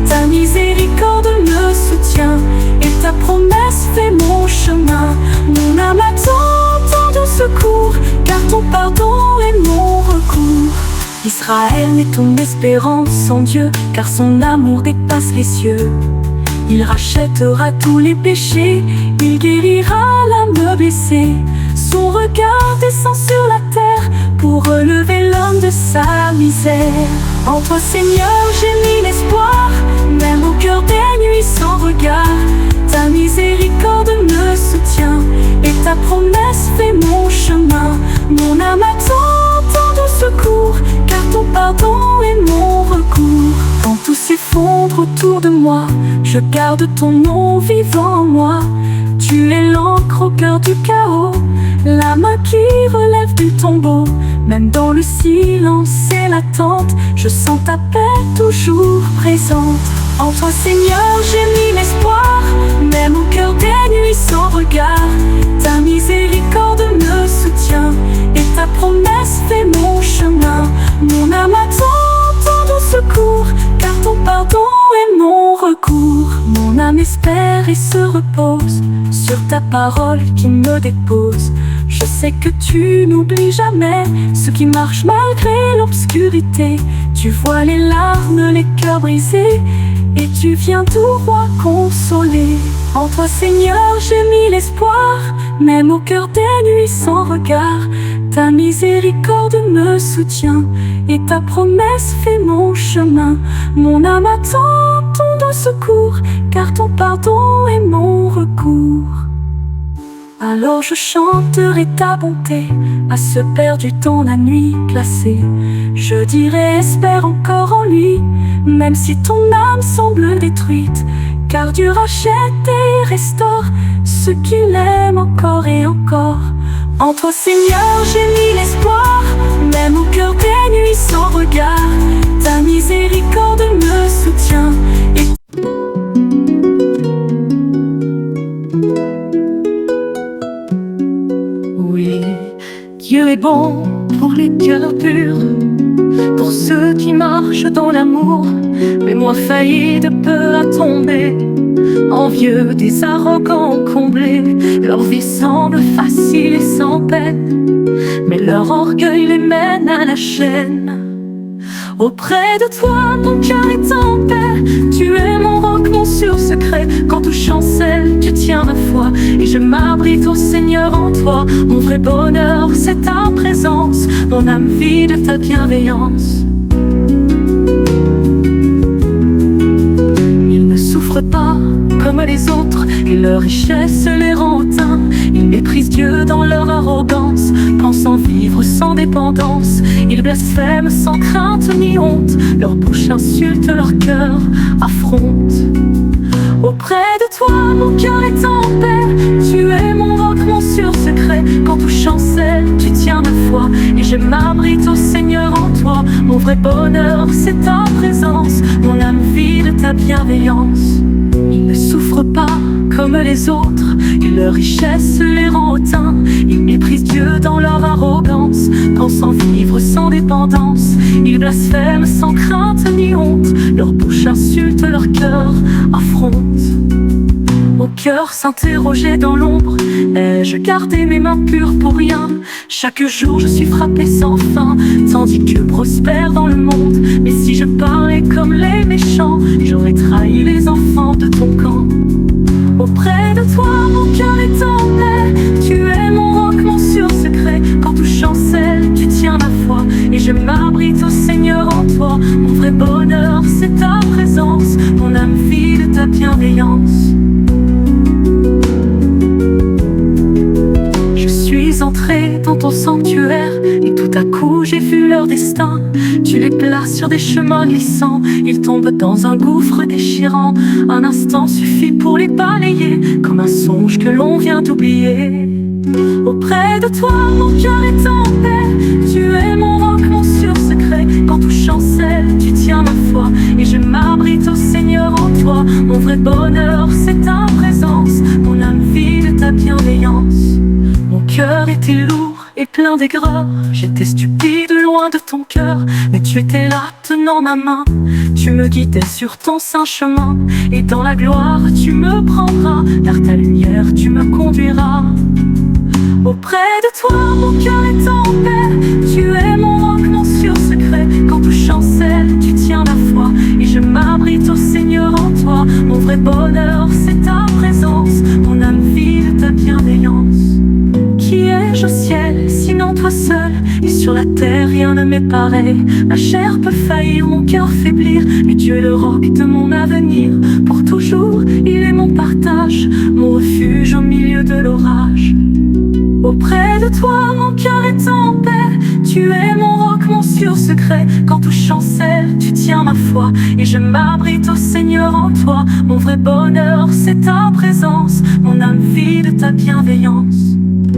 Ta miséricorde me soutient, et ta promesse fait mon chemin. Mon âme attend ton doux secours, car ton pardon est mon recours. Israël est ton espérance en Dieu, car son amour dépasse les cieux. Il rachètera tous les péchés, il guérira l'âme blessée. Son regard descend sur la terre, pour relever l'homme de sa misère. En toi, Seigneur, j'ai mis l'espoir, même au cœur des nuits sans regard. Ta miséricorde me soutient, et ta promesse fait mon chemin. Mon âme attend ton doux secours, car ton pardon est mon recours. Quand tout s'effondre autour de moi, je garde ton nom vivant en moi. Tu es l'encre au cœur du chaos, la main qui relève du tombeau. Même dans le silence et l'attente, je sens ta paix toujours présente. En toi, Seigneur, j'ai mis l'espoir, même au cœur des nuits sans regard. Ta miséricorde me soutient, et ta promesse fait mon chemin. Mon âme attend ton doux secours, car ton pardon est mon recours. Mon âme espère et se repose sur ta parole qui me dépose. Je sais que tu n'oublies jamais ceux qui marchent malgré l'obscurité. Tu vois les larmes, les cœurs brisés, et tu viens tout droit consoler. En toi, Seigneur, j'ai mis l'espoir, même au cœur des nuits sans regard. Ta miséricorde me soutient, et ta promesse fait mon chemin. Mon âme attend ton doux secours, car ton pardon est mon recours. Alors je chanterai ta bonté à ceux perdus dans la nuit glacée. Je dirai espère encore en lui, même si ton âme semble détruite. Car Dieu rachète et restaure ceux qui l'aiment encore et encore. En toi, Seigneur, j'ai mis l'espoir, même au cœur des nuits sans regard. Ta miséricorde me soutient et oui, Dieu est bon pour les cœurs purs, pour ceux qui marchent dans l'amour. Mais moi failli de peu à tomber, envieux des arrogants comblés. Leur vie semble facile et sans peine, mais leur orgueil les mène à la chaîne. Auprès de toi, mon cœur est en paix. Tu es mon roc, mon sûr secret. Quand tout chancelle, tu tiens ma foi, et je m'abrite au Seigneur en toi. Mon vrai bonheur, c'est ta présence. Mon âme vit de ta bienveillance. Ils ne souffrent pas comme les autres, et leur richesse les rend hautains. Ils méprisent Dieu dans leur arrogance, pensant vivre sans dépendance. Ils blasphèment sans crainte ni honte, leur bouche insulte, leur cœur affronte. Auprès de toi, mon cœur est en paix. Tu es mon roc, mon sûr secret. Quand tout chancelle, tu tiens ma foi, et je m'abrite au Seigneur en toi. Mon vrai bonheur, c'est ta présence. Mon âme vit de ta bienveillance. Ils ne souffrent pas comme les autres, et leur richesse les rend hautains. Ils méprisent Dieu dans leur arrogance, pensant vivre sans dépendance. Ils blasphèment sans crainte ni honte, leur bouche insulte, leur cœur affronte. Au cœur s'interroger dans l'ombre, ai-je gardé mes mains pures pour rien? Chaque jour je suis frappé sans fin, tandis que prospère dans le monde. Mais si je parlais comme les méchants, j'aurais trahi les enfants de ton camp. Auprès de toi, mon cœur est en paix. Tu es mon roc, mon sûr secret. Quand tout chancelle, tu tiens ma foi, et je m'abrite au Seigneur en toi. Mon vrai bonheur, c'est ta présence. Mon âme vit de ta bienveillance. Entré dans ton sanctuaire, et tout à coup j'ai vu leur destin. Tu les places sur des chemins glissants, ils tombent dans un gouffre déchirant. Un instant suffit pour les balayer, comme un songe que l'on vient d'oublier. Auprès de toi, mon cœur est en paix. Tu es mon roc, mon sûr secret. Quand tout chancelle, tu tiens ma foi, et je m'abrite au Seigneur en toi. Mon vrai bonheur, c'est ta présence. Mon âme vit de ta bienveillance. Mon cœur était lourd et plein d'aigreur. J'étais stupide loin de ton cœur, mais tu étais là tenant ma main. Tu me guidais sur ton saint chemin, et dans la gloire tu me prendras. Vers ta lumière tu me conduiras. Auprès de toi, mon cœur est en paix. Tu es mon roc, mon sûr secret. Quand tout chancelle, tu tiens ma foi, et je m'abrite au Seigneur en toi. Mon vrai bonheur, c'est ta présence. Mon âme vit de ta bienveillance. Qui ai-je au ciel, sinon toi seul? Et sur la terre rien ne m'est pareil. Ma chair peut faillir, mon cœur faiblir, mais Dieu est le roc de mon avenir. Pour toujours, il est mon partage, mon refuge au milieu de l'orage. Auprès de toi, mon cœur est en paix. Tu es mon roc, mon sûr secret. Quand tout chancelle, tu tiens ma foi, et je m'abrite au Seigneur en toi. Mon vrai bonheur, c'est ta présence. Mon âme vit de ta bienveillance.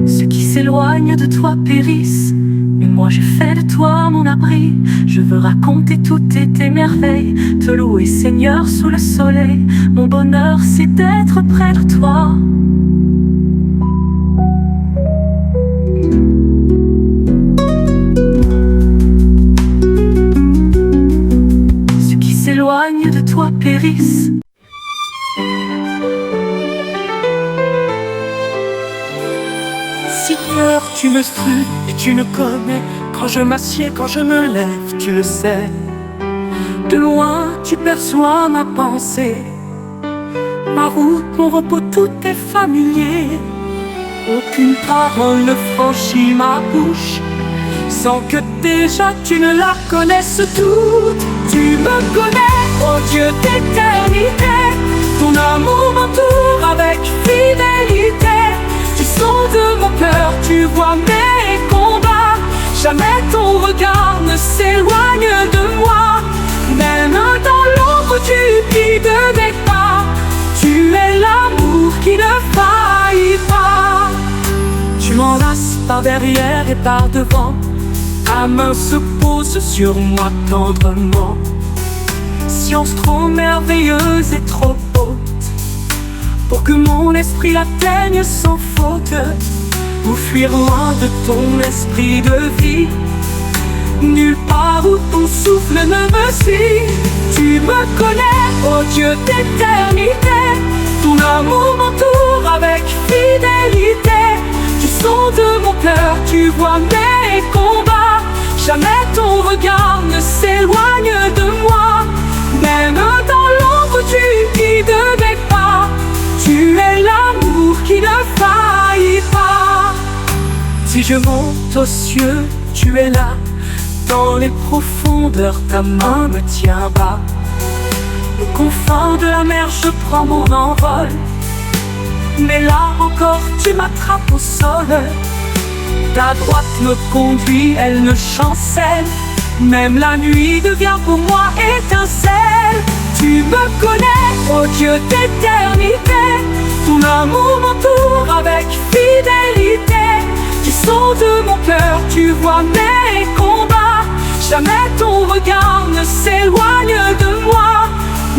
Ceux qui s'éloignent de toi périssent, mais moi j'ai fait de toi mon abri. Je veux raconter toutes tes merveilles, te louer Seigneur sous le soleil. Mon bonheur c'est d'être près de toi. Ceux qui s'éloignent de toi périssent. tu me scrutes et tu me connais. Quand je m'assieds, quand je me lève, tu le sais. De loin, tu perçois ma pensée. Ma route, mon repos, tout est familier. Aucune parole ne franchit ma bouche sans que déjà tu ne la connaisses toute. Tu me connais, oh Dieu d'éternité. Ton amour m'entoure avec fidélité. Tu sondes mon cœur, tu vois mes combats. Jamais ton regard ne s'éloigne de moi. Même dans l'ombre tu guides mes pas. Tu es l'amour qui ne faillit pas. Tu m'enlaces par derrière et par devant. Ta main se pose sur moi tendrement. Science trop merveilleuse et trop haute pour que mon esprit l'atteigne sans faute. Ou fuir loin de ton esprit de vie, nulle part où ton souffle ne me suit. Tu me connais, oh Dieu d'éternité. Ton amour m'entoure avec fidélité. Tu sondes mon cœur, tu vois mes combats. Jamais ton regard ne s'éloigne de moi. Même dans l'ombre tu guides mes pas. Tu es l'amour qui ne faillit pas. Si je monte aux cieux, tu es là. Dans les profondeurs, ta main me tient bas. Au confort de la mer, je prends mon envol. Mais là encore, tu m'attrapes au sol. Ta droite me conduit, elle ne chancelle. Même la nuit devient pour moi étincelle. Tu me connais, oh Dieu d'éternité. Ton amour m'entoure avec fidélité. Tu sondes mon cœur, tu vois mes combats. Jamais ton regard ne s'éloigne de moi.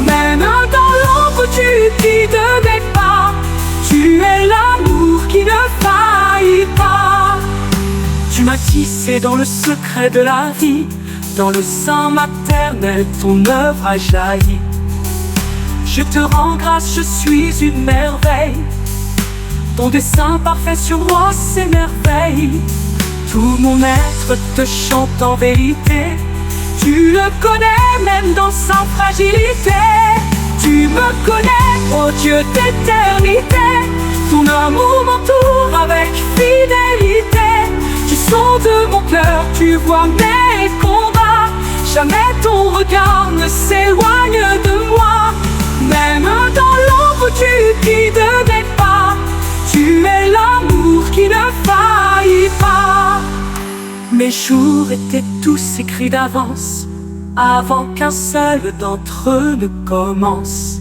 Même dans l'ombre tu guides mes pas. Tu es l'amour qui ne faillit pas. Tu m'as tissé dans le secret de la vie. Dans le sein maternel, ton œuvre a jailli. Je te rends grâce, je suis une merveille. Ton dessein parfait sur moi s'émerveille. Tout mon être te chante en vérité. Tu le connais même dans sa fragilité. Tu me connais, oh Dieu d'éternité. Ton amour m'entoure avec fidélité. Tu sondes mon cœur, tu vois mes combats. Jamais ton regard ne s'éloigne de moi. Même dans l'ombre tu guides mes pas. Tu es l'amour qui ne faillit pas. Mes jours étaient tous écrits d'avance, avant qu'un seul d'entre eux ne commence.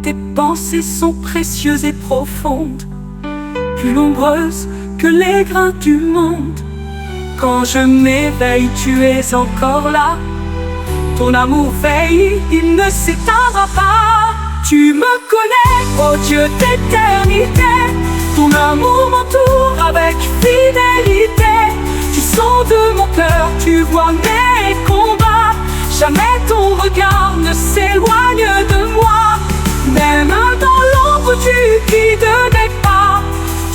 Tes pensées sont précieuses et profondes, plus nombreuses que les grains du monde. Quand je m'éveille, tu es encore là. Ton amour veille, il ne s'éteindra pas. Tu me connais, oh Dieu d'éternité. Ton amour m'entoure avec fidélité. Tu sondes mon cœur, tu vois mes combats. Jamais ton regard ne s'éloigne de moi. Même dans l'ombre tu guides mes pas.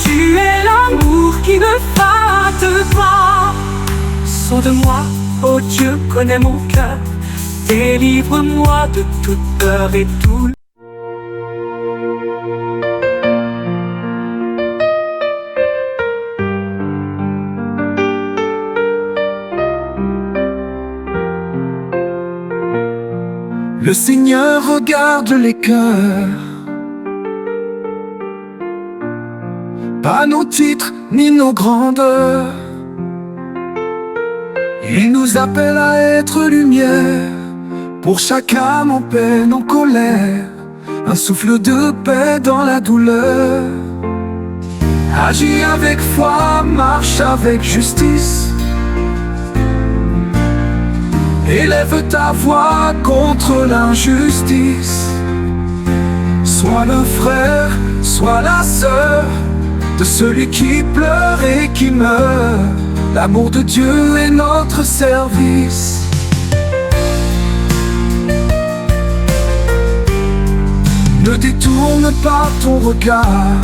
Tu es l'amour qui ne fâte pas. Sonde-moi, oh Dieu, connais mon cœur. Délivre-moi de toute peur et tout. Le Seigneur regarde les cœurs, pas nos titres ni nos grandeurs. Il nous appelle à être lumière pour chaque âme en peine, en colère. Un souffle de paix dans la douleur. Agis avec foi, marche avec justice. Élève ta voix contre l'injustice. Sois le frère, sois la sœur de celui qui pleure et qui meurt. L'amour de Dieu est notre service. Ne détourne pas ton regard.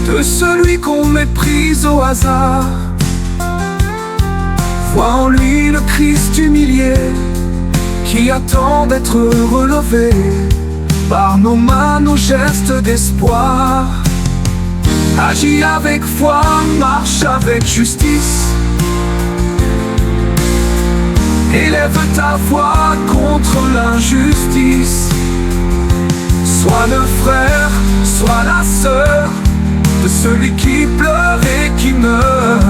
de celui qu'on méprise au hasard. Vois en lui le Christ humilié, qui attend d'être relevé par nos mains, nos gestes d'espoir. Agis avec foi, marche avec justice. Élève ta voix contre l'injustice. Sois le frère, sois la sœur de celui qui pleure et qui meurt.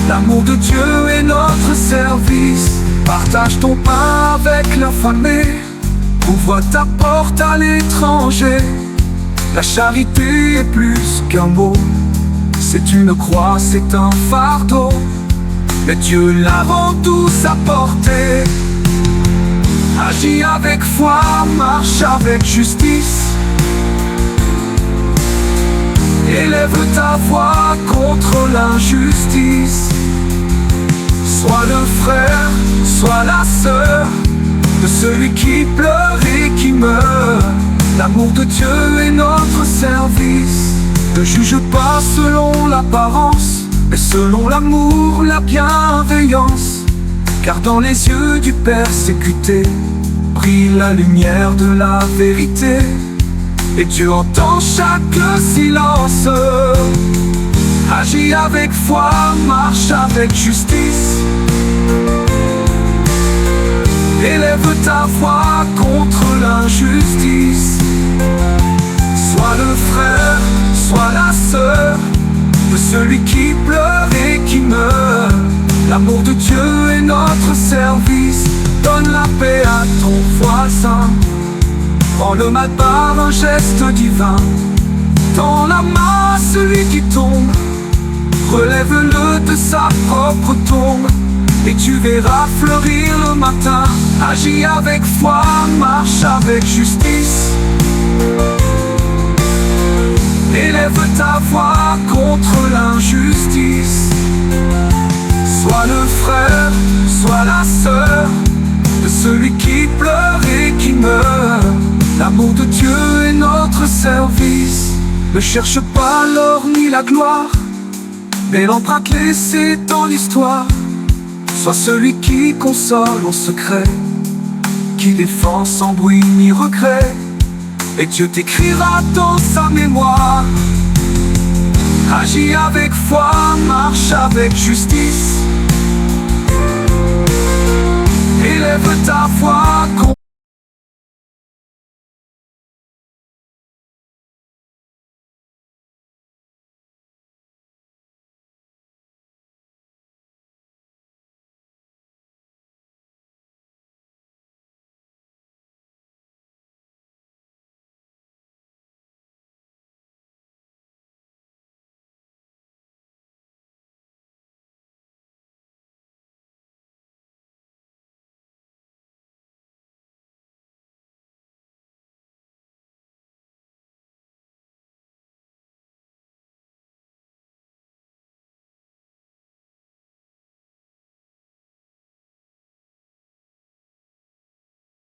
L'amour de Dieu est notre service. Partage ton pain avec l'affamé. Ouvre ta porte à l'étranger. La charité est plus qu'un mot. C'est une croix, c'est un fardeau. Mais Dieu l'a rendu à porter. Agis avec foi, marche avec justice. Élève ta voix contre l'injustice. Sois le frère, sois la sœur de celui qui pleure et qui meurt. L'amour de Dieu est notre service. Ne juge pas selon l'apparence, mais selon l'amour, la bienveillance. Car dans les yeux du persécuté brille la lumière de la vérité. Et Dieu entend chaque silence. Agis avec foi, marche avec justice. Élève ta voix contre l'injustice. Sois le frère, sois la sœur de celui qui pleure et qui meurt. L'amour de Dieu est notre service. Donne la paix à ton voisin. Prends le mal par un geste divin. Tends la main à celui qui tombe. Relève-le de sa propre tombe. Et tu verras fleurir le matin. Agis avec foi, marche avec justice. Élève ta voix contre l'injustice. Sois le frère, sois la sœur de celui qui pleure et qui meurt. L'amour de Dieu est notre service. Ne cherche pas l'or ni la gloire, mais l'empreinte laissée dans l'histoire. Sois celui qui console en secret, qui défend sans bruit ni regret. Et Dieu t'écrira dans sa mémoire. Agis avec foi, marche avec justice. Élève ta voix contre